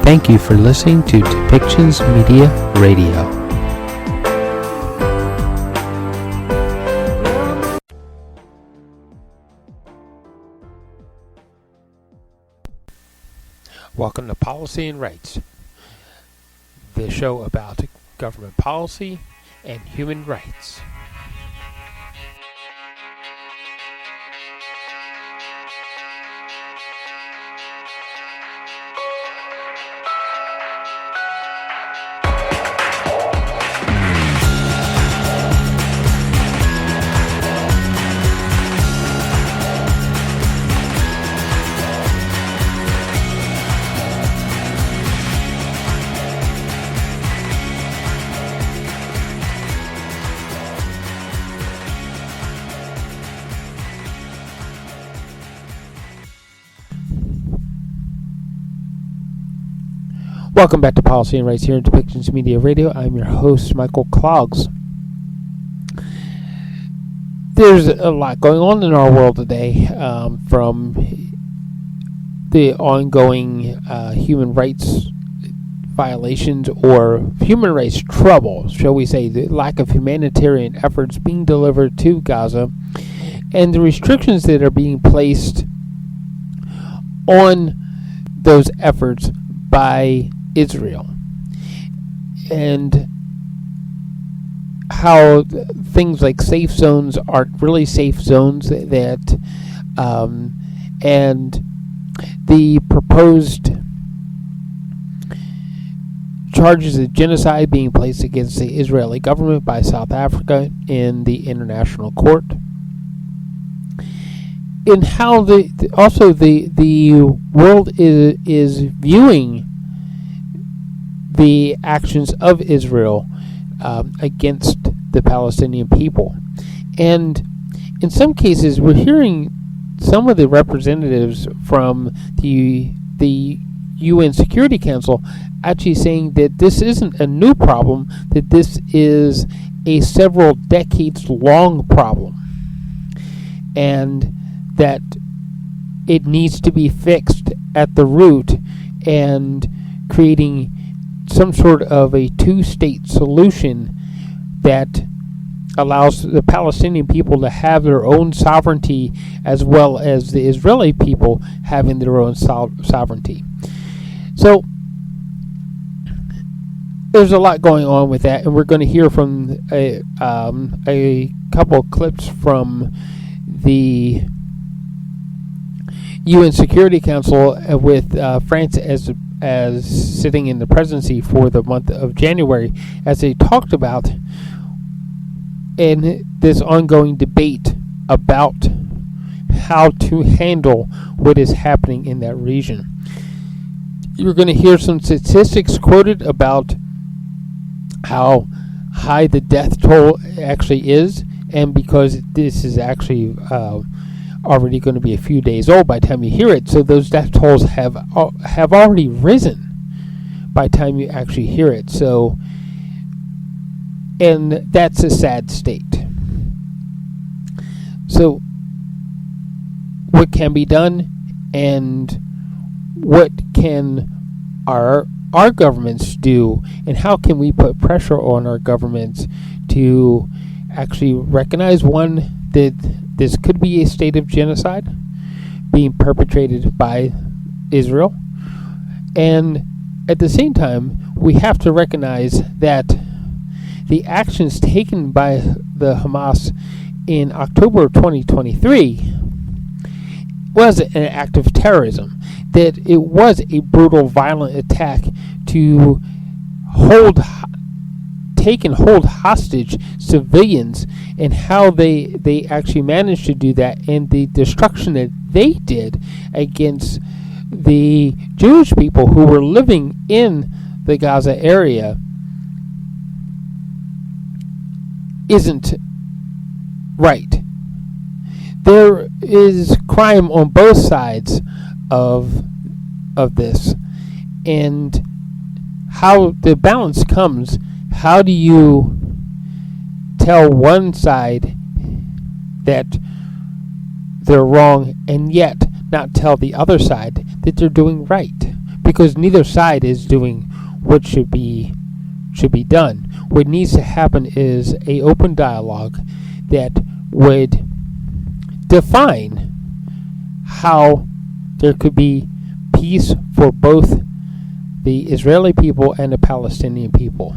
Thank you for listening to Depictions Media Radio. Welcome to Policy and Rights, the show about government policy and human rights. Welcome back to Policy and Rights here in Depictions Media Radio. I'm your host, Michael Clogs. There's a lot going on in our world today, from the ongoing human rights violations or human rights trouble, shall we say, the lack of humanitarian efforts being delivered to Gaza, and the restrictions that are being placed on those efforts by Israel, and how things like safe zones aren't really safe zones, that and the proposed charges of genocide being placed against the Israeli government by South Africa in the International Court, and how the world is viewing the actions of Israel against the Palestinian people. And in some cases, we're hearing some of the representatives from the UN Security Council actually saying that this isn't a new problem, that this is a several decades long problem, and that it needs to be fixed at the root, and creating some sort of a two-state solution that allows the Palestinian people to have their own sovereignty, as well as the Israeli people having their own sovereignty. So there's a lot going on with that, and we're going to hear from a couple of clips from the UN Security Council, with France as sitting in the presidency for the month of January, as they talked about in this ongoing debate about how to handle what is happening in that region. You're going to hear some statistics quoted about how high the death toll actually is, and because this is actually already going to be a few days old by the time you hear it, so those death tolls have already risen by the time you actually hear it. So, and that's a sad state. So, what can be done, and what can our governments do, and how can we put pressure on our governments to actually recognize, one, that this could be a state of genocide being perpetrated by Israel, and at the same time, we have to recognize that the actions taken by the Hamas in October of 2023 was an act of terrorism, that it was a brutal, violent attack to take and hold hostage civilians, and how they actually managed to do that, and the destruction that they did against the Jewish people who were living in the Gaza area isn't right. There is crime on both sides of this, and how the balance comes. How do you tell one side that they're wrong, and yet not tell the other side that they're doing right? because neither side is doing what should be done. What needs to happen is a open dialogue that would define how there could be peace for both the Israeli people and the Palestinian people.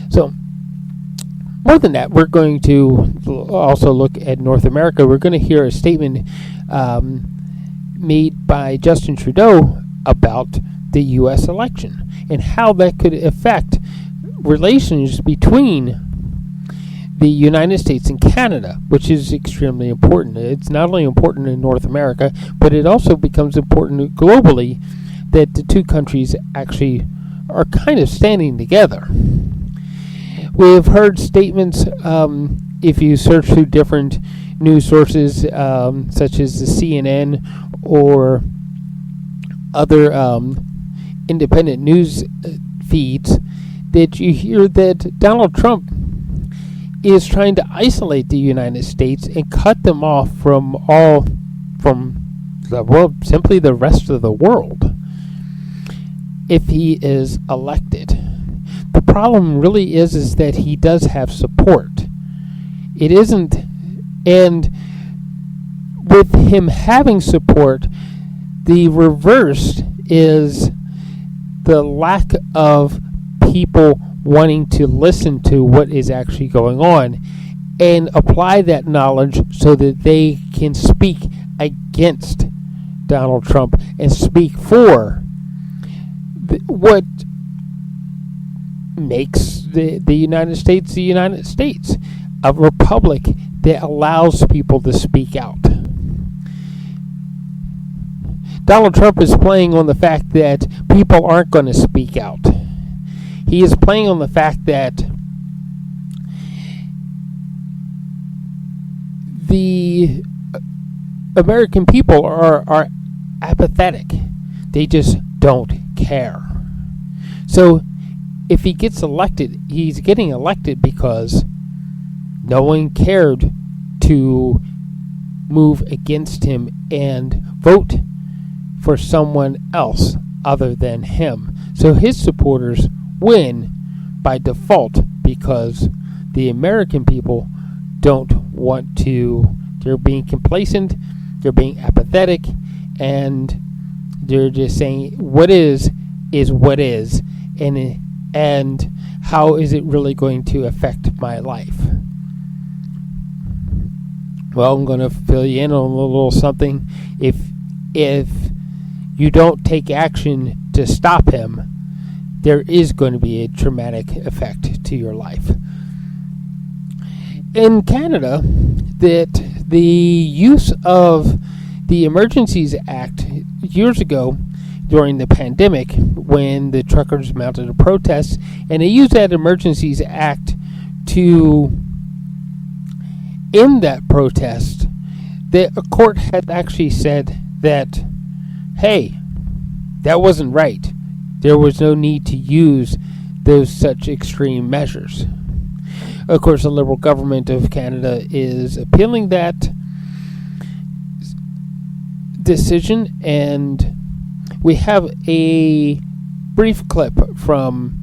So, more than that, we're going to also look at North America. We're going to hear a statement made by Justin Trudeau about the U.S. election and how that could affect relations between the United States and Canada, which is extremely important. It's not only important in North America, but it also becomes important globally that the two countries actually are kind of standing together. We've heard statements, if you search through different news sources, such as the CNN or other independent news feeds, that you hear that Donald Trump is trying to isolate the United States and cut them off from simply the rest of the world if he is elected. The problem really is that he does have support. It isn't, and with him having support, the reverse is the lack of people wanting to listen to what is actually going on and apply that knowledge so that they can speak against Donald Trump and speak for what makes the United States the United States, a republic that allows people to speak out. Donald Trump is playing on the fact that people aren't going to speak out. He is playing on the fact that the American people are apathetic. They just don't care. So if he gets elected, he's getting elected because no one cared to move against him and vote for someone else other than him. So his supporters win by default because the American people don't want to. They're being complacent, they're being apathetic, and they're just saying what is what is, and how is it really going to affect my life? Well, I'm going to fill you in on a little something. If you don't take action to stop him, there is going to be a traumatic effect to your life. In Canada, that the use of the Emergencies Act years ago during the pandemic, when the truckers mounted a protest, and they used that Emergencies Act to end that protest, the court had actually said that, hey, that wasn't right. There was no need to use those such extreme measures. Of course, the Liberal government of Canada is appealing that decision, and we have a brief clip from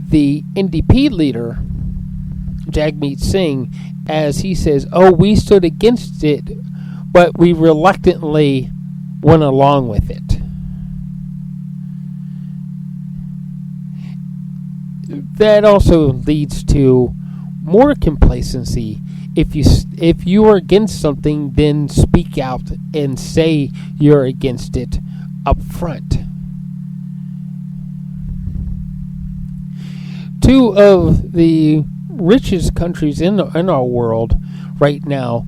the NDP leader, Jagmeet Singh, as he says, we stood against it, but we reluctantly went along with it. That also leads to more complacency. If you are against something, then speak out and say you're against it up front. Two of the richest countries in our world right now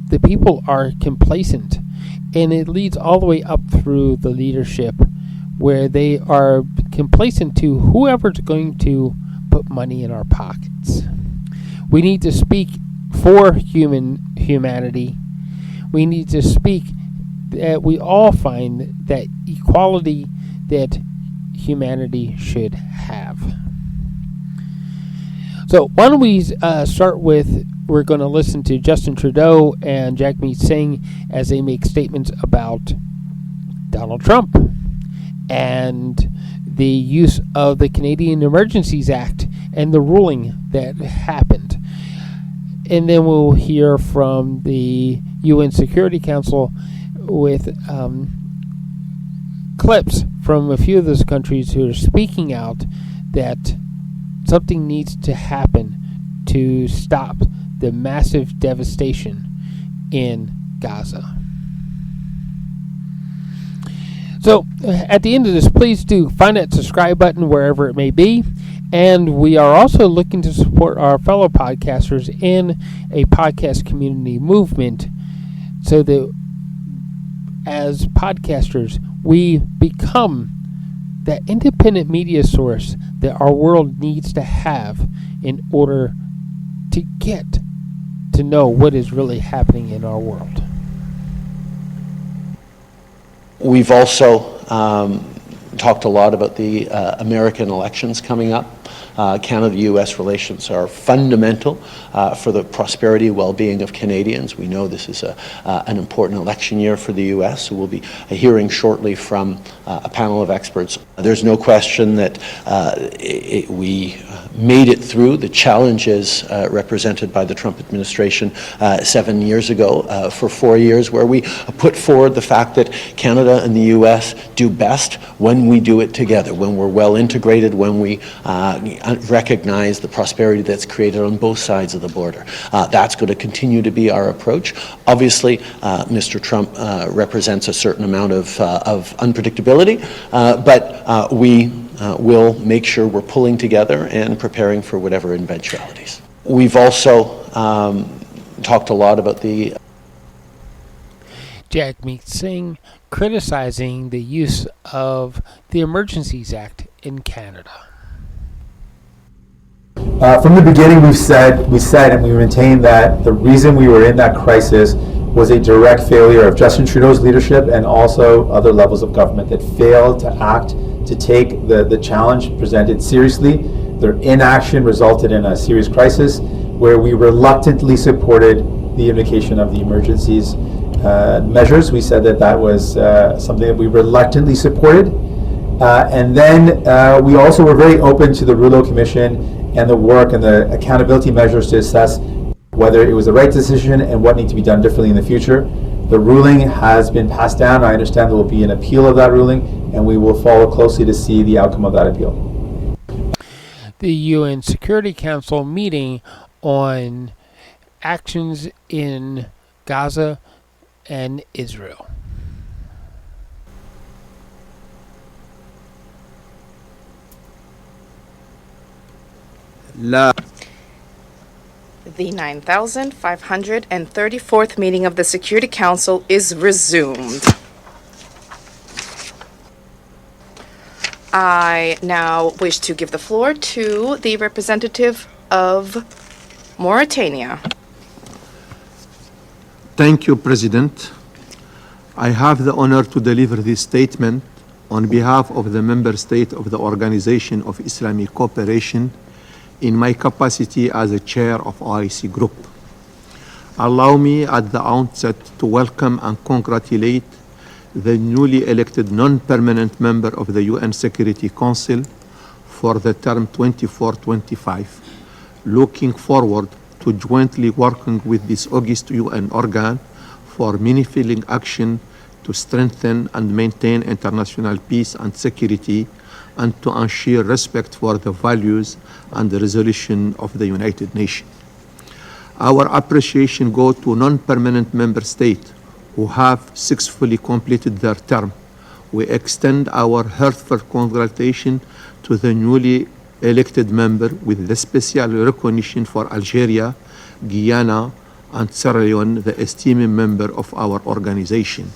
the people are complacent, and it leads all the way up through the leadership, where they are complacent to whoever's going to put money in our pockets. We need to speak for humanity. We need to speak that we all find that equality that humanity should have. So why don't we start with we're going to listen to Justin Trudeau and Jagmeet Singh as they make statements about Donald Trump and the use of the Canadian Emergencies Act and the ruling that happened. And then we'll hear from the UN Security Council with clips from a few of those countries who are speaking out that something needs to happen to stop the massive devastation in Gaza. So, at the end of this, please do find that subscribe button wherever it may be. And we are also looking to support our fellow podcasters in a podcast community movement so that as podcasters, we become that independent media source that our world needs to have in order to get to know what is really happening in our world. We've also talked a lot about the American elections coming up. Canada-U.S. relations are fundamental for the prosperity, well-being of Canadians. We know this is an important election year for the U.S., so we'll be hearing shortly from a panel of experts. There's no question that we made it through the challenges represented by the Trump administration 7 years ago for 4 years, where we put forward the fact that Canada and the U.S. do best when we do it together, when we're well integrated, when we recognize the prosperity that's created on both sides of the border. That's going to continue to be our approach. Obviously, Mr. Trump represents a certain amount of unpredictability, but we will make sure we're pulling together and preparing for whatever eventualities. We've also talked a lot about the Jagmeet Singh criticizing the use of the Emergencies Act in Canada. From the beginning, we said and we maintain that the reason we were in that crisis was a direct failure of Justin Trudeau's leadership and also other levels of government that failed to act, to take the challenge presented seriously. Their inaction resulted in a serious crisis where we reluctantly supported the invocation of the emergencies measures. We said that was something that we reluctantly supported. And then we also were very open to the Rouleau Commission and the work and the accountability measures to assess whether it was the right decision and what needs to be done differently in the future. The ruling has been passed down. I understand there will be an appeal of that ruling, and we will follow closely to see the outcome of that appeal. The UN Security Council meeting on actions in Gaza and Israel. The 9,534th meeting of the Security Council is resumed. I now wish to give the floor to the representative of Mauritania. Thank you, President. I have the honor to deliver this statement on behalf of the member state of the Organization of Islamic Cooperation in my capacity as a chair of OIC Group. Allow me at the outset to welcome and congratulate the newly elected non-permanent member of the UN Security Council for the term 24-25. Looking forward to jointly working with this august UN organ for meaningful action to strengthen and maintain international peace and security and to ensure respect for the values and the resolution of the United Nations. Our appreciation goes to non-permanent member states who have successfully completed their term. We extend our heartfelt congratulations to the newly elected member with the special recognition for Algeria, Guyana, and Sierra Leone, the esteemed member of our organization.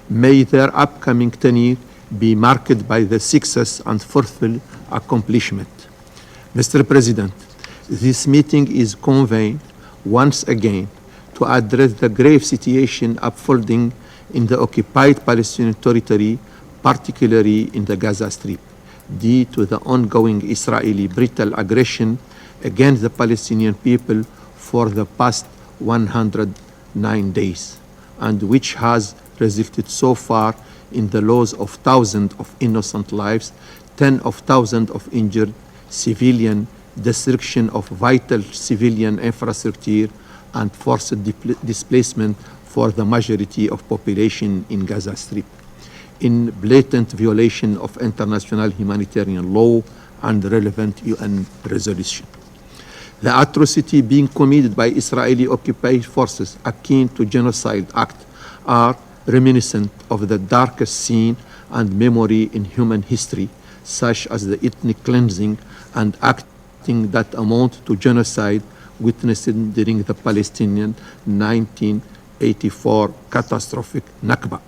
May their upcoming tenure be marked by the success and fruitful accomplishment. Mr. President, this meeting is convened once again to address the grave situation unfolding in the occupied Palestinian territory, particularly in the Gaza Strip, due to the ongoing Israeli brutal aggression against the Palestinian people for the past 109 days, and which has resulted so far in the loss of thousands of innocent lives, tens of thousands of injured, civilian destruction of vital civilian infrastructure, and forced displacement for the majority of population in Gaza Strip, in blatant violation of international humanitarian law and relevant UN resolution. The atrocity being committed by Israeli occupied forces akin to genocide act are reminiscent of the darkest scene and memory in human history, such as the ethnic cleansing and acting that amount to genocide witnessed during the Palestinian 1984 catastrophic Nakba.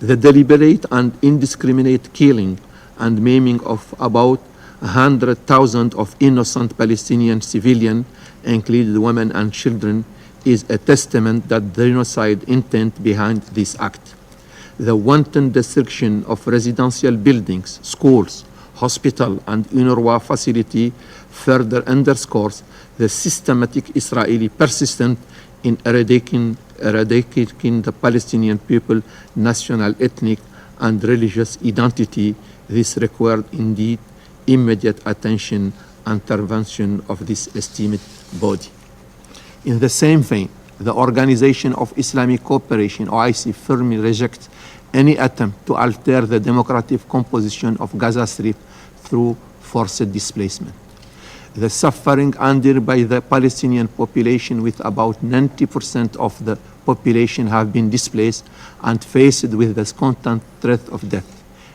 The deliberate and indiscriminate killing and maiming of about 100,000 of innocent Palestinian civilians, including women and children, is a testament that the genocide intent behind this act. The wanton destruction of residential buildings, schools, hospital, and UNRWA facility further underscores the systematic Israeli persistent in eradicating the Palestinian people, national, ethnic, and religious identity. This required indeed immediate attention and intervention of this esteemed body. In the same vein, the Organization of Islamic Cooperation, OIC, firmly rejects any attempt to alter the democratic composition of Gaza Strip through forced displacement. The suffering endured by the Palestinian population, with about 90% of the population have been displaced and faced with the constant threat of death,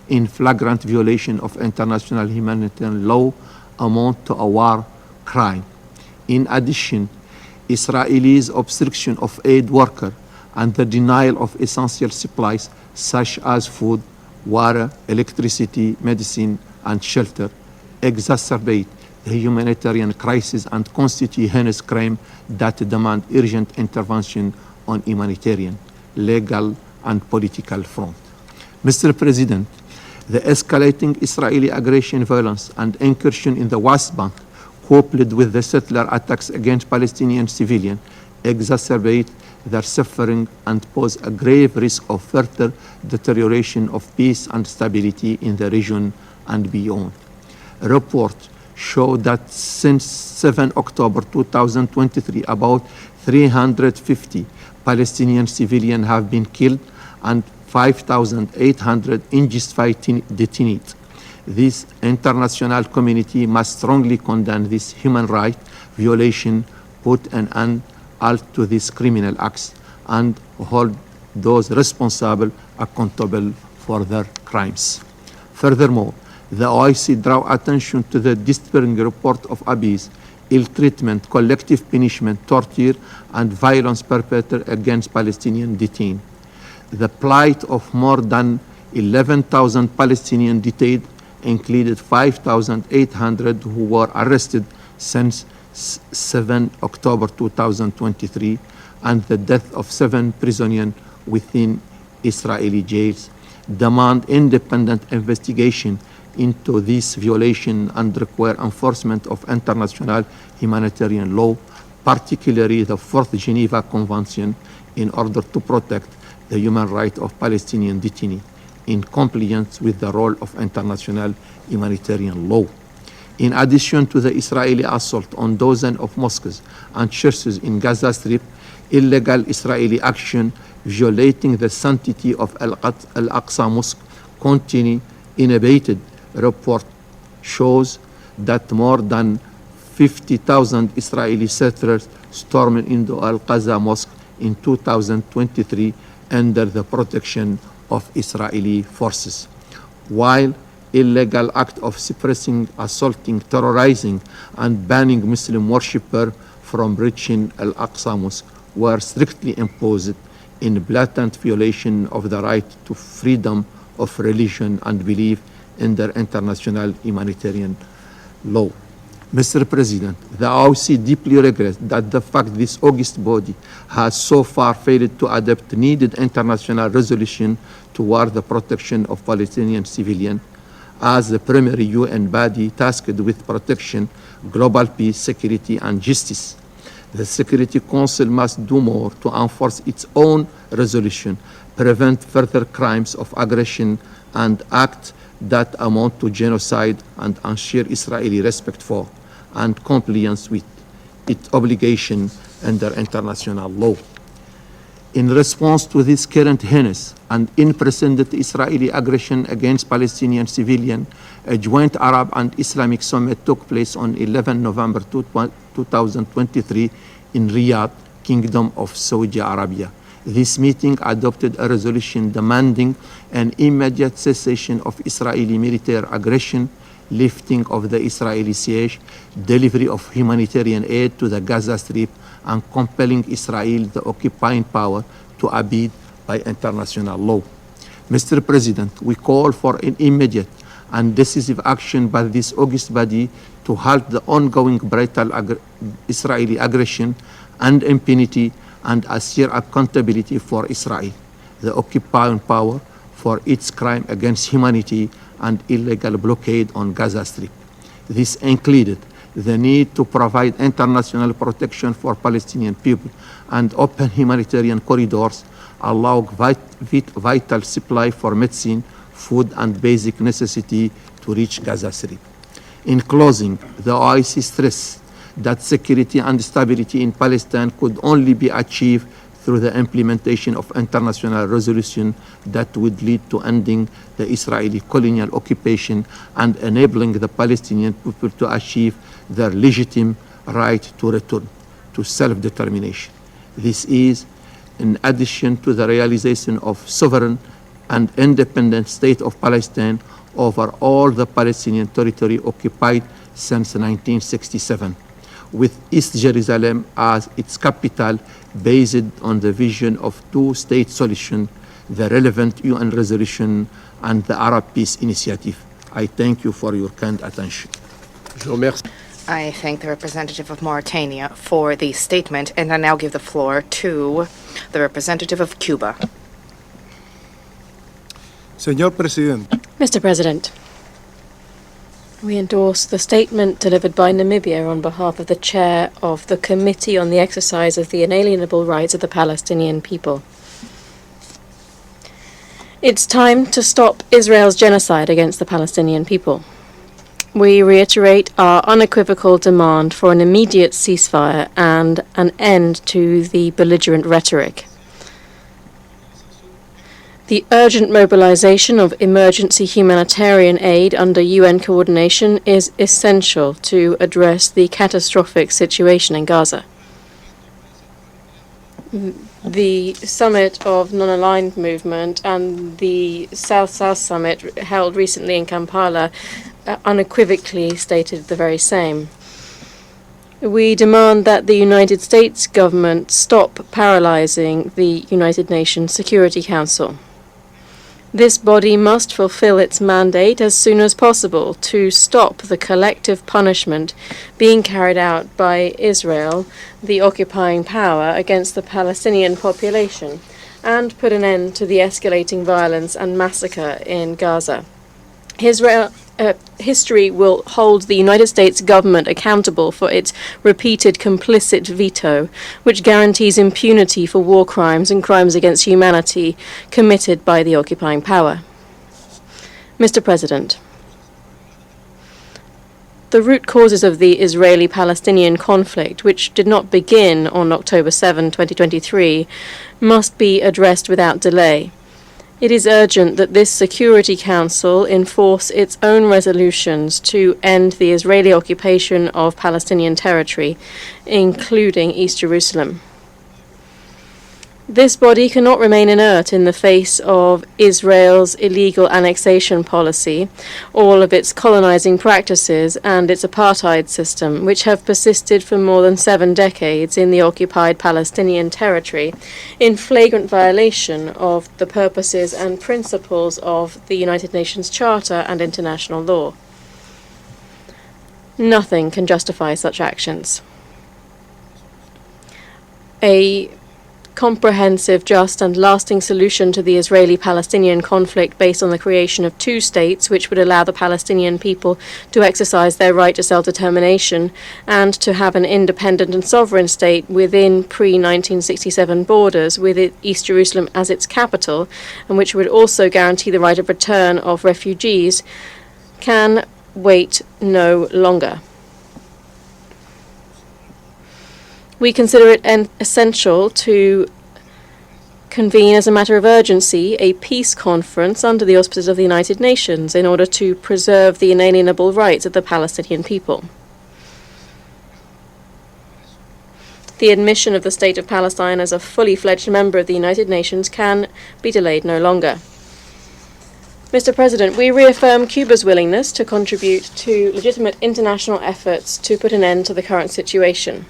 in flagrant violation of international humanitarian law, amount to a war crime. In addition, Israelis' obstruction of aid workers and the denial of essential supplies such as food, water, electricity, medicine, and shelter exacerbate the humanitarian crisis and constitute heinous crime that demand urgent intervention on humanitarian, legal, and political front. Mr. President, the escalating Israeli aggression, violence, and incursion in the West Bank, coupled with the settler attacks against Palestinian civilians, exacerbate their suffering and pose a grave risk of further deterioration of peace and stability in the region and beyond. Reports show that since 7 October 2023, about 350 Palestinian civilians have been killed and 5,800 injustified detained. This international community must strongly condemn this human rights violation, put an end to these criminal acts, and hold those responsible accountable for their crimes. Furthermore, the OIC draw attention to the disturbing report of abuse, ill-treatment, collective punishment, torture, and violence perpetrated against Palestinian detained. The plight of more than 11,000 Palestinian detained included 5,800 who were arrested since 7 October 2023, and the death of 7 prisoners within Israeli jails. Demand independent investigation into this violation and require enforcement of international humanitarian law, particularly the 4th Geneva Convention, in order to protect the human rights of Palestinian detainees in compliance with the role of international humanitarian law. In addition to the Israeli assault on dozens of mosques and churches in Gaza Strip, illegal Israeli action violating the sanctity of Al-Aqsa Mosque continue unabated. Report shows that more than 50,000 Israeli settlers stormed into Al-Aqsa Mosque in 2023 under the protection of Israeli forces, while illegal act of suppressing, assaulting, terrorizing, and banning Muslim worshippers from reaching Al-Aqsa Mosque were strictly imposed in blatant violation of the right to freedom of religion and belief under international humanitarian law. Mr. President, the OIC deeply regrets that the fact this august body has so far failed to adopt needed international resolution toward the protection of Palestinian civilians as the primary UN body tasked with protection, global peace, security, and justice. The Security Council must do more to enforce its own resolution, prevent further crimes of aggression, and acts that amount to genocide, and ensure Israeli respect for and compliance with its obligation under international law. In response to this current heinous and unprecedented Israeli aggression against Palestinian civilians, a joint Arab and Islamic summit took place on 11 November 2023 in Riyadh, Kingdom of Saudi Arabia. This meeting adopted a resolution demanding an immediate cessation of Israeli military aggression, lifting of the Israeli siege, delivery of humanitarian aid to the Gaza Strip, and compelling Israel, the occupying power, to abide by international law. Mr. President, we call for an immediate and decisive action by this august body to halt the ongoing brutal Israeli aggression and impunity, and assure accountability for Israel, the occupying power, for its crime against humanity and illegal blockade on Gaza Strip. This included the need to provide international protection for Palestinian people and open humanitarian corridors, allow vital supply for medicine, food, and basic necessity to reach Gaza Strip. In closing, the OIC stressed that security and stability in Palestine could only be achieved through the implementation of international resolution that would lead to ending the Israeli colonial occupation and enabling the Palestinian people to achieve their legitimate right to return to self-determination. This is in addition to the realization of sovereign and independent state of Palestine over all the Palestinian territory occupied since 1967, with East Jerusalem as its capital, based on the vision of two-state solution, the relevant UN resolution, and the Arab Peace Initiative. I thank you for your kind attention. I thank the representative of Mauritania for the statement, and I now give the floor to the representative of Cuba. Señor Presidente. Mr. President, we endorse the statement delivered by Namibia on behalf of the chair of the Committee on the Exercise of the Inalienable Rights of the Palestinian People. It's time to stop Israel's genocide against the Palestinian people. We reiterate our unequivocal demand for an immediate ceasefire and an end to the belligerent rhetoric. The urgent mobilization of emergency humanitarian aid under UN coordination is essential to address the catastrophic situation in Gaza. The summit of non-aligned movement and the South-South summit held recently in Kampala unequivocally stated the very same. We demand that the United States government stop paralyzing the United Nations Security Council. This body must fulfill its mandate as soon as possible to stop the collective punishment being carried out by Israel, the occupying power, against the Palestinian population, and put an end to the escalating violence and massacre in Gaza. History will hold the United States government accountable for its repeated complicit veto, which guarantees impunity for war crimes and crimes against humanity committed by the occupying power. Mr. President, the root causes of the Israeli-Palestinian conflict, which did not begin on October 7, 2023, must be addressed without delay. It is urgent that this Security Council enforce its own resolutions to end the Israeli occupation of Palestinian territory, including East Jerusalem. This body cannot remain inert in the face of Israel's illegal annexation policy, all of its colonizing practices, and its apartheid system, which have persisted for more than 7 decades in the occupied Palestinian territory, in flagrant violation of the purposes and principles of the United Nations Charter and international law. Nothing can justify such actions. A comprehensive, just and lasting solution to the Israeli-Palestinian conflict based on the creation of two states, which would allow the Palestinian people to exercise their right to self-determination and to have an independent and sovereign state within pre-1967 borders, with East Jerusalem as its capital, and which would also guarantee the right of return of refugees, can wait no longer. We consider it essential to convene as a matter of urgency a peace conference under the auspices of the United Nations in order to preserve the inalienable rights of the Palestinian people. The admission of the State of Palestine as a fully fledged member of the United Nations can be delayed no longer. Mr. President, we reaffirm Cuba's willingness to contribute to legitimate international efforts to put an end to the current situation.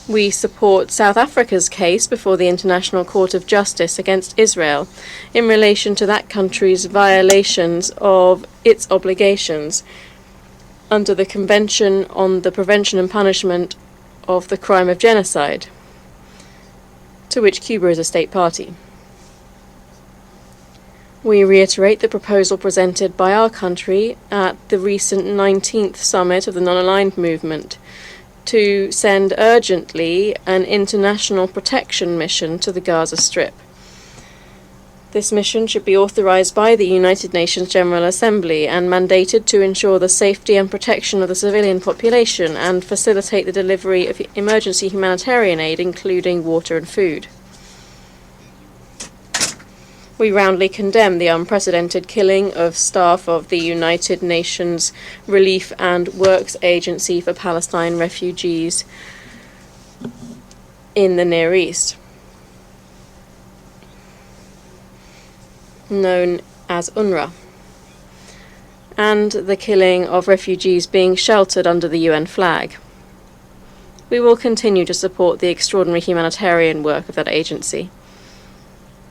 We support South Africa's case before the International Court of Justice against Israel in relation to that country's violations of its obligations under the Convention on the Prevention and Punishment of the Crime of Genocide, to which Cuba is a state party. We reiterate the proposal presented by our country at the recent 19th summit of the Non-Aligned Movement to send urgently an international protection mission to the Gaza Strip. This mission should be authorized by the United Nations General Assembly and mandated to ensure the safety and protection of the civilian population and facilitate the delivery of emergency humanitarian aid, including water and food. We roundly condemn the unprecedented killing of staff of the United Nations Relief and Works Agency for Palestine refugees in the Near East, known as UNRWA, and the killing of refugees being sheltered under the UN flag. We will continue to support the extraordinary humanitarian work of that agency.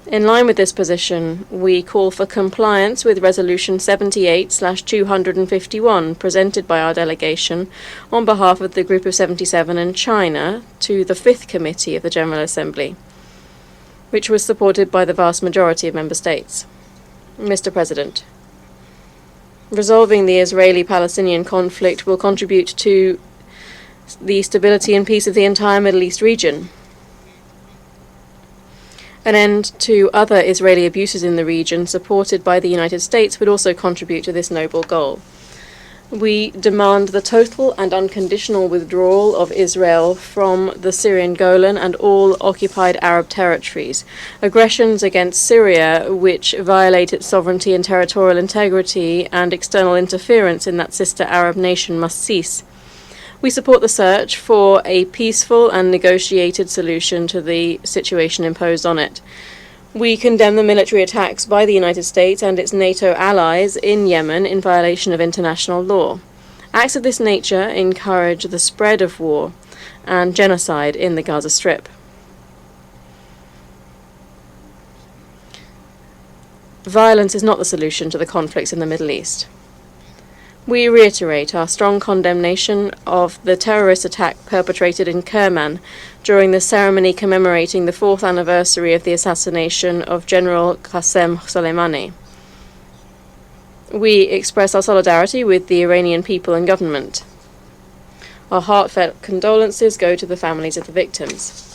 In line with this position, we call for compliance with Resolution 78/251 presented by our delegation on behalf of the Group of 77 and China to the Fifth Committee of the General Assembly, which was supported by the vast majority of member states. Mr. President, resolving the Israeli-Palestinian conflict will contribute to the stability and peace of the entire Middle East region. An end to other Israeli abuses in the region, supported by the United States, would also contribute to this noble goal. We demand the total and unconditional withdrawal of Israel from the Syrian Golan and all occupied Arab territories. Aggressions against Syria, which violate its sovereignty and territorial integrity, and external interference in that sister Arab nation must cease. We support the search for a peaceful and negotiated solution to the situation imposed on it. We condemn the military attacks by the United States and its NATO allies in Yemen in violation of international law. Acts of this nature encourage the spread of war and genocide in the Gaza Strip. Violence is not the solution to the conflicts in the Middle East. We reiterate our strong condemnation of the terrorist attack perpetrated in Kerman during the ceremony commemorating the 4th anniversary of the assassination of General Qasem Soleimani. We express our solidarity with the Iranian people and government. Our heartfelt condolences go to the families of the victims.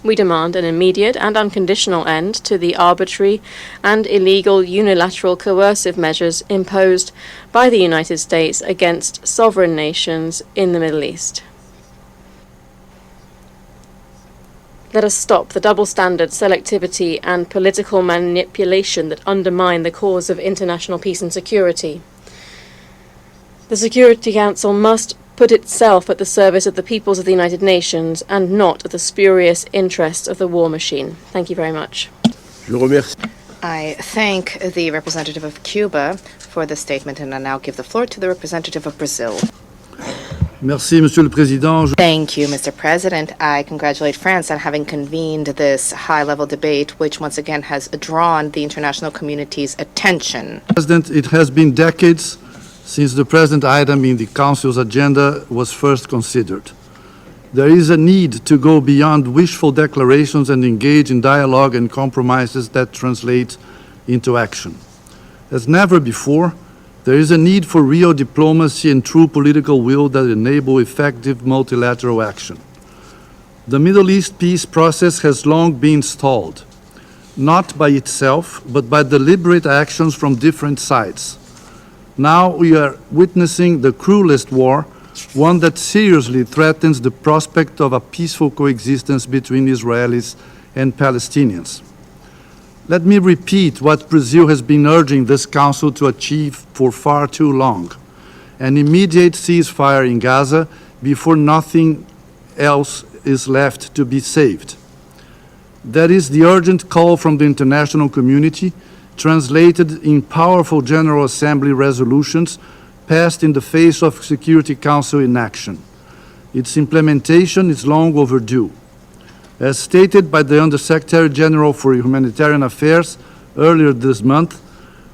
We demand an immediate and unconditional end to the arbitrary and illegal unilateral coercive measures imposed by the United States against sovereign nations in the Middle East. Let us stop the double standard, selectivity, and political manipulation that undermine the cause of international peace and security. The Security Council must put itself at the service of the peoples of the United Nations and not at the spurious interests of the war machine. Thank you very much. I thank the representative of Cuba for the statement, and I now give the floor to the representative of Brazil. Merci, Monsieur le Président. Thank you, Mr. President. I congratulate France on having convened this high-level debate, which once again has drawn the international community's attention. President, it has been decades since the present item in the Council's agenda was first considered. There is a need to go beyond wishful declarations and engage in dialogue and compromises that translate into action. As never before, there is a need for real diplomacy and true political will that enable effective multilateral action. The Middle East peace process has long been stalled, not by itself, but by deliberate actions from different sides. Now we are witnessing the cruelest war, one that seriously threatens the prospect of a peaceful coexistence between Israelis and Palestinians. Let me repeat what Brazil has been urging this Council to achieve for far too long: an immediate ceasefire in Gaza before nothing else is left to be saved. That is the urgent call from the international community, translated in powerful General Assembly resolutions passed in the face of Security Council inaction. Its implementation is long overdue. As stated by the Undersecretary General for Humanitarian Affairs earlier this month,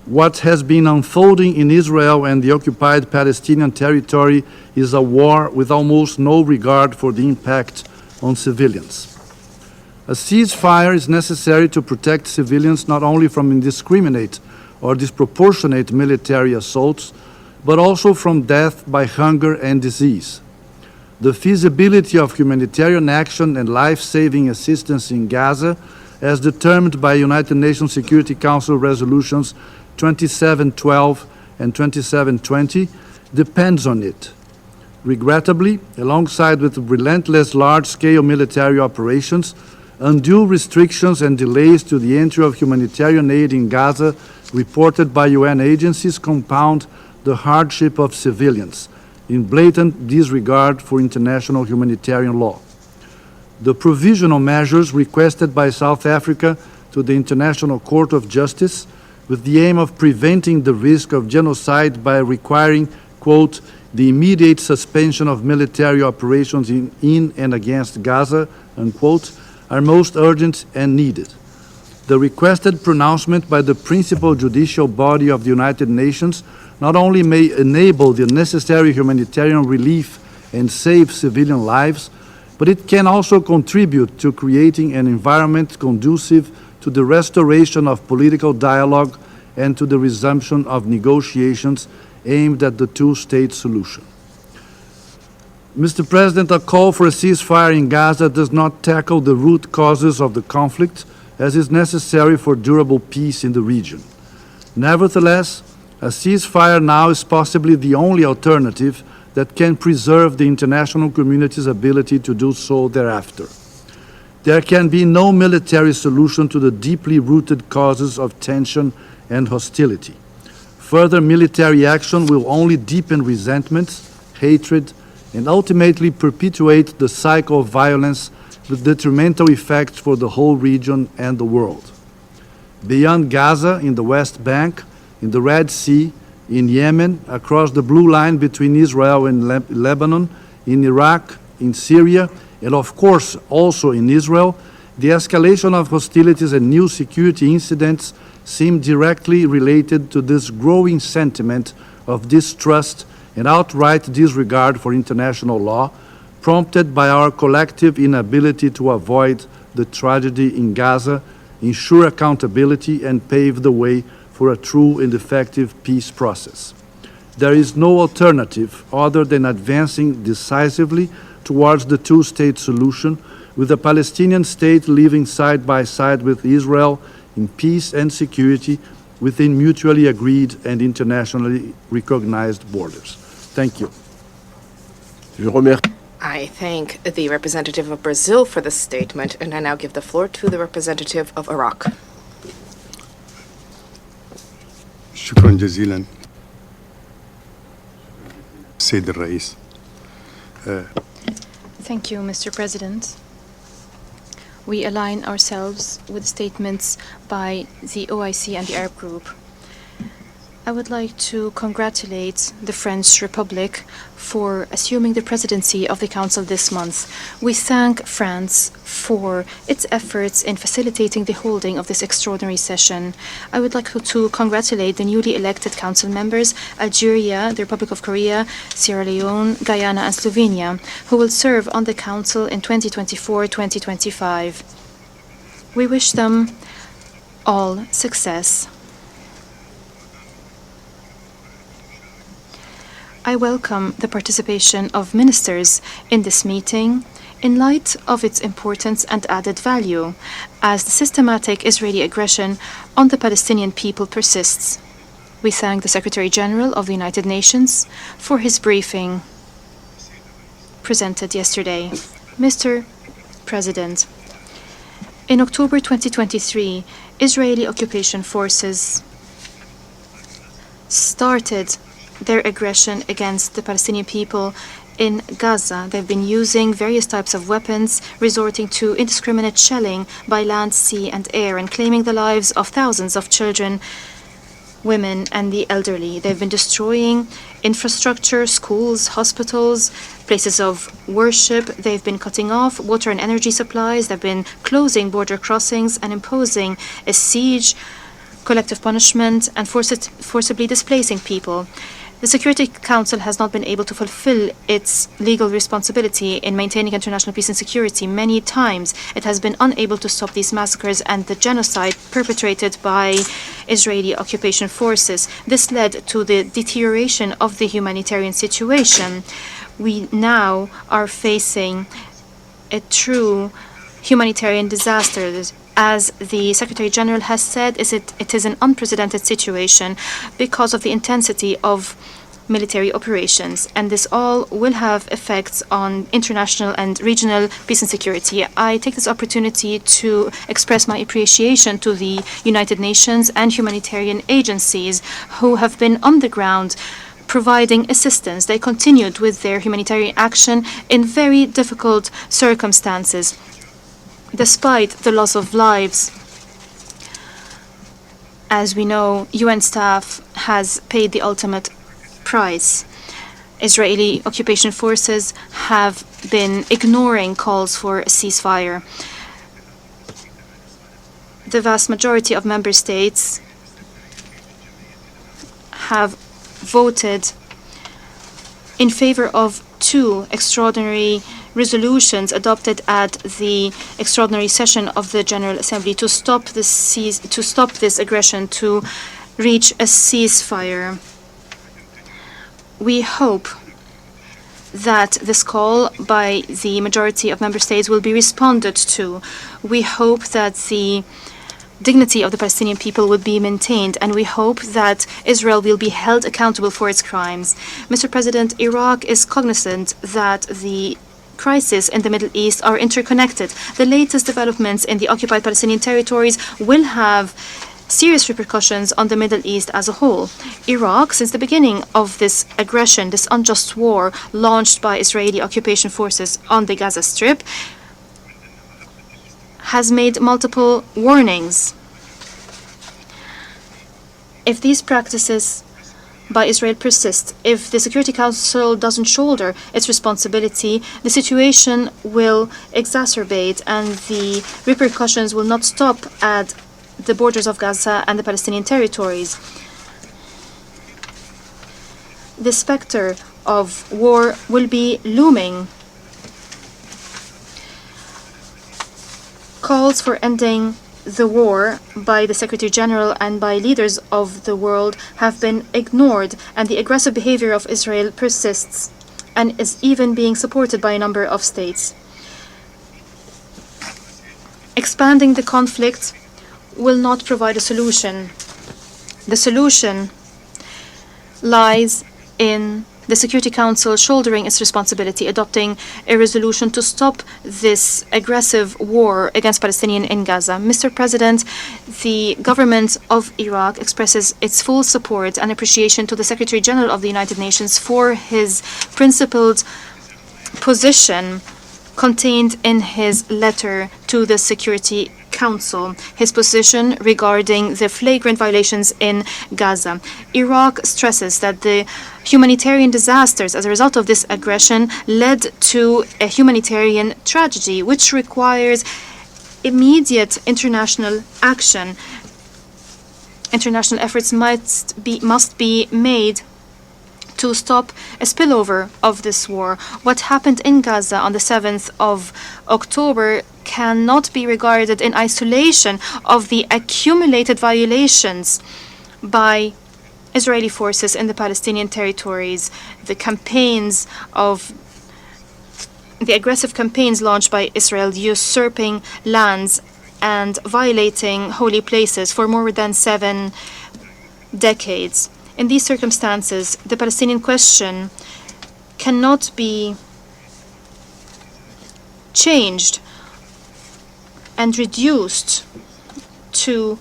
what has been unfolding in Israel and the occupied Palestinian territory is a war with almost no regard for the impact on civilians. A ceasefire is necessary to protect civilians not only from indiscriminate or disproportionate military assaults, but also from death by hunger and disease. The feasibility of humanitarian action and life-saving assistance in Gaza, as determined by United Nations Security Council resolutions 2712 and 2720, depends on it. Regrettably, alongside with relentless large-scale military operations, undue restrictions and delays to the entry of humanitarian aid in Gaza reported by UN agencies compound the hardship of civilians, in blatant disregard for international humanitarian law. The provisional measures requested by South Africa to the International Court of Justice with the aim of preventing the risk of genocide by requiring, quote, the immediate suspension of military operations in and against Gaza, unquote, are most urgent and needed. The requested pronouncement by the principal judicial body of the United Nations not only may enable the necessary humanitarian relief and save civilian lives, but it can also contribute to creating an environment conducive to the restoration of political dialogue and to the resumption of negotiations aimed at the two-state solution. Mr. President, a call for a ceasefire in Gaza does not tackle the root causes of the conflict, as is necessary for durable peace in the region. Nevertheless, a ceasefire now is possibly the only alternative that can preserve the international community's ability to do so thereafter. There can be no military solution to the deeply rooted causes of tension and hostility. Further military action will only deepen resentments, hatred, and ultimately perpetuate the cycle of violence with detrimental effects for the whole region and the world. Beyond Gaza, in the West Bank, in the Red Sea, in Yemen, across the blue line between Israel and Lebanon, in Iraq, in Syria, and of course also in Israel, the escalation of hostilities and new security incidents seem directly related to this growing sentiment of distrust and outright disregard for international law, prompted by our collective inability to avoid the tragedy in Gaza, ensure accountability, and pave the way for a true and effective peace process. There is no alternative other than advancing decisively towards the two-state solution, with the Palestinian state living side by side with Israel in peace and security within mutually agreed and internationally recognized borders. Thank you. I thank the representative of Brazil for this statement, and I now give the floor to the representative of Iraq. شكرا جزيلا سيد الرئيس. Thank you, Mr. President. We align ourselves with statements by the OIC and the Arab Group. I would like to congratulate the French Republic for assuming the presidency of the Council this month. We thank France for its efforts in facilitating the holding of this extraordinary session. I would like to congratulate the newly elected Council members, Algeria, the Republic of Korea, Sierra Leone, Guyana, and Slovenia, who will serve on the Council in 2024-2025. We wish them all success. I welcome the participation of ministers in this meeting in light of its importance and added value, as the systematic Israeli aggression on the Palestinian people persists. We thank the Secretary General of the United Nations for his briefing presented yesterday. Mr. President, in October 2023, Israeli occupation forces started their aggression against the Palestinian people in Gaza. They've been using various types of weapons, resorting to indiscriminate shelling by land, sea, and air, and claiming the lives of thousands of children, women, and the elderly. They've been destroying infrastructure, schools, hospitals, places of worship. They've been cutting off water and energy supplies. They've been closing border crossings and imposing a siege, collective punishment, and forcibly displacing people. The Security Council has not been able to fulfill its legal responsibility in maintaining international peace and security. Many times it has been unable to stop these massacres and the genocide perpetrated by Israeli occupation forces. This led to the deterioration of the humanitarian situation. We now are facing a true humanitarian disaster. As the Secretary General has said, it is an unprecedented situation because of the intensity of military operations, and this all will have effects on international and regional peace and security. I take this opportunity to express my appreciation to the United Nations and humanitarian agencies who have been on the ground providing assistance. They continued with their humanitarian action in very difficult circumstances. Despite the loss of lives, as we know, UN staff has paid the ultimate price. Israeli occupation forces have been ignoring calls for a ceasefire. The vast majority of member states have voted in favor of two extraordinary resolutions adopted at the extraordinary session of the General Assembly to stop this aggression, to reach a ceasefire. We hope that this call by the majority of member states will be responded to. We hope that the dignity of the Palestinian people will be maintained, and we hope that Israel will be held accountable for its crimes. Mr. President, Iraq is cognizant that the crises in the Middle East are interconnected. The latest developments in the occupied Palestinian territories will have serious repercussions on the Middle East as a whole. Iraq, since the beginning of this aggression, this unjust war launched by Israeli occupation forces on the Gaza Strip, has made multiple warnings. If these practices by Israel persist, if the Security Council doesn't shoulder its responsibility, the situation will exacerbate and the repercussions will not stop at the borders of Gaza and the Palestinian territories. The specter of war will be looming. Calls for ending the war by the Secretary General and by leaders of the world have been ignored, and the aggressive behavior of Israel persists and is even being supported by a number of states. Expanding the conflict will not provide a solution. The solution lies in the Security Council shouldering its responsibility, adopting a resolution to stop this aggressive war against Palestinians in Gaza. Mr. President, the government of Iraq expresses its full support and appreciation to the Secretary General of the United Nations for his principled position contained in his letter to the Security Council his position regarding the flagrant violations in Gaza. Iraq stresses that the humanitarian disasters as a result of this aggression led to a humanitarian tragedy, which requires immediate international action. International efforts must be made to stop a spillover of this war. What happened in Gaza on the 7th of October cannot be regarded in isolation of the accumulated violations by Israeli forces in the Palestinian territories, the aggressive campaigns launched by Israel usurping lands and violating holy places for more than 7 decades. In these circumstances, the Palestinian question cannot be changed and reduced to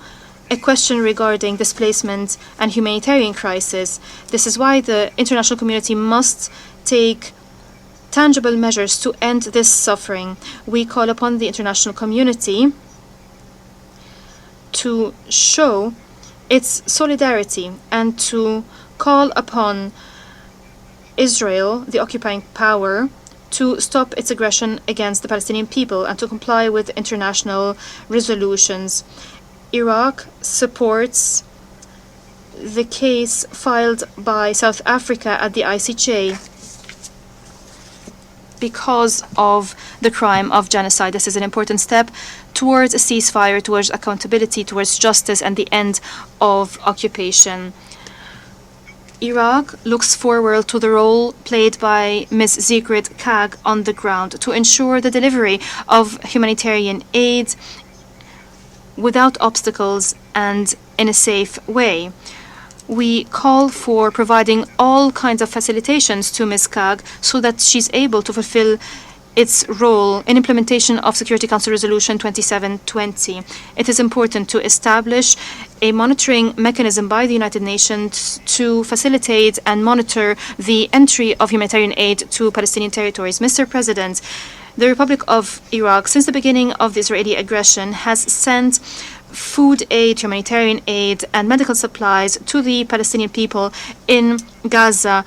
a question regarding displacement and humanitarian crisis. This is why the international community must take tangible measures to end this suffering. We call upon the international community to show its solidarity and to call upon Israel, the occupying power, to stop its aggression against the Palestinian people and to comply with international resolutions. Iraq supports the case filed by South Africa at the ICJ because of the crime of genocide. This is an important step towards a ceasefire, towards accountability, towards justice and the end of occupation. Iraq looks forward to the role played by Ms. Sigrid Kaag on the ground to ensure the delivery of humanitarian aid without obstacles and in a safe way. We call for providing all kinds of facilitations to Ms. Kaag so that she's able to fulfill its role in implementation of Security Council Resolution 2720. It is important to establish a monitoring mechanism by the United Nations to facilitate and monitor the entry of humanitarian aid to Palestinian territories. Mr. President, the Republic of Iraq, since the beginning of the Israeli aggression, has sent food aid, humanitarian aid, and medical supplies to the Palestinian people in Gaza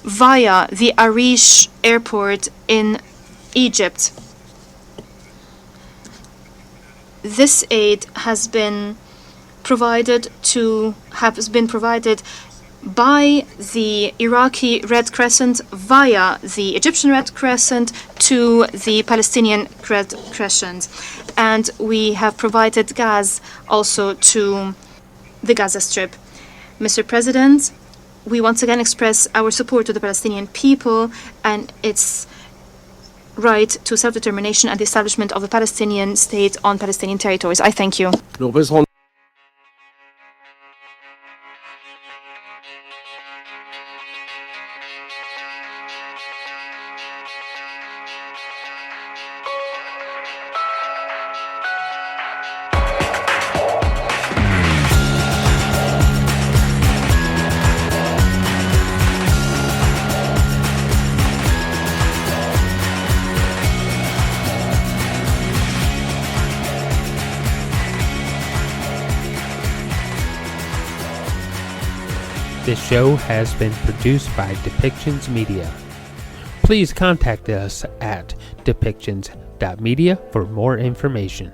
via the Arish airport in Egypt. This aid has been provided by the Iraqi Red Crescent via the Egyptian Red Crescent to the Palestinian Red Crescent. And we have provided gas also to the Gaza Strip. Mr. President, we once again express our support to the Palestinian people and its right to self-determination and the establishment of a Palestinian state on Palestinian territories. I thank you. This show has been produced by Depictions Media. Please contact us at depictions.media for more information.